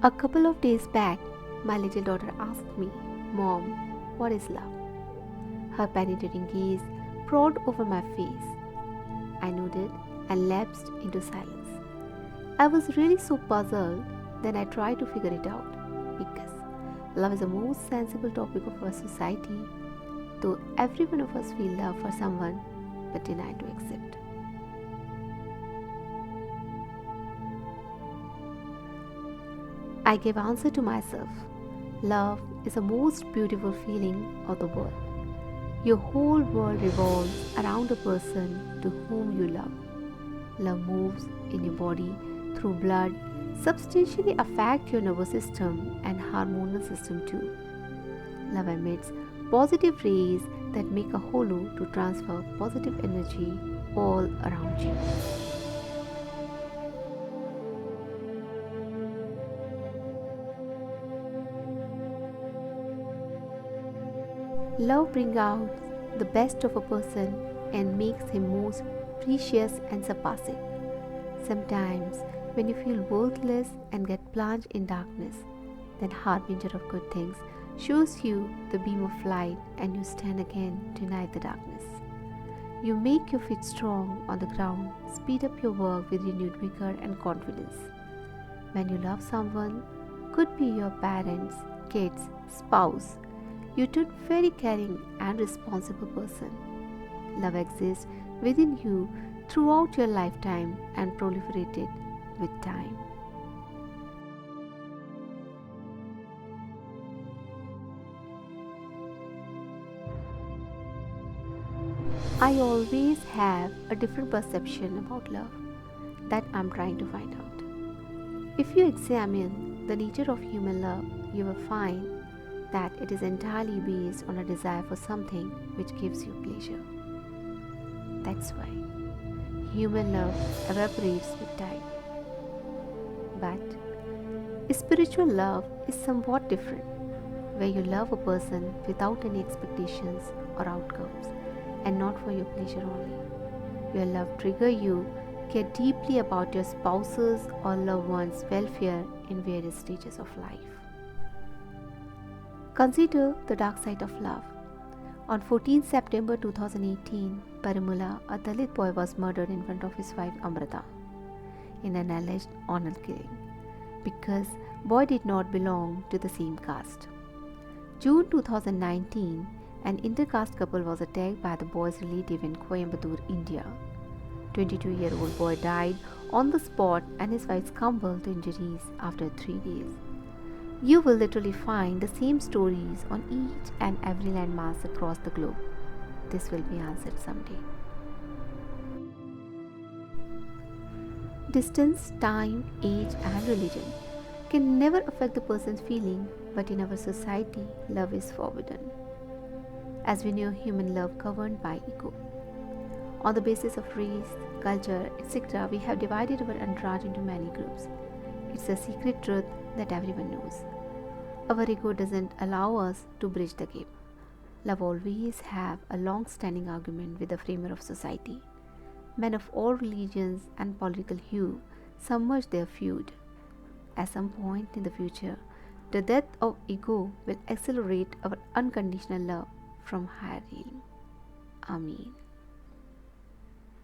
A couple of days back, my little daughter asked me, Mom, what is love? Her penetrating gaze poured over my face. I nodded and lapsed into silence. I was really so puzzled, then I tried to figure it out because love is the most sensible topic of our society, though every one of us feel love for someone but deny to accept. I gave answer to myself. Love is the most beautiful feeling of the world. Your whole world revolves around a person to whom you love. Love moves in your body through blood, substantially affect your nervous system and hormonal system too. Love emits positive rays that make a halo to transfer positive energy all around you. Love brings out the best of a person and makes him most precious and surpassing. Sometimes, when you feel worthless and get plunged in darkness, then harbinger of good things shows you the beam of light and you stand again to ignite the darkness. You make your feet strong on the ground, speed up your work with renewed vigor and confidence. When you love someone, could be your parents, kids, spouse, you turn very caring and responsible person. Love exists within you throughout your lifetime and proliferated with time. I always have a different perception about love that I'm trying to find out. If you examine the nature of human love, you will find that it is entirely based on a desire for something which gives you pleasure. That's why human love evaporates with time. But spiritual love is somewhat different, where you love a person without any expectations or outcomes and not for your pleasure only. Your love triggers you care deeply about your spouse's or loved one's welfare in various stages of life. Consider the dark side of love. On 14 September 2018, Parimula, a Dalit boy, was murdered in front of his wife Amrita in an alleged honor killing because boy did not belong to the same caste. June 2019, an intercaste couple was attacked by the boy's relative in Coimbatore, India. 22-year-old boy died on the spot and his wife succumbed to injuries after 3 days. You will literally find the same stories on each and every landmass across the globe. This will be answered someday. Distance, time, age, and religion can never affect the person's feeling, but in our society, love is forbidden. As we know, human love governed by ego. On the basis of race, culture, etc., we have divided our entourage into many groups. It's a secret truth that everyone knows. Our ego doesn't allow us to bridge the gap. Love always have a long-standing argument with the framer of society. Men of all religions and political hue submerge their feud. At some point in the future, the death of ego will accelerate our unconditional love from higher realm. Amen.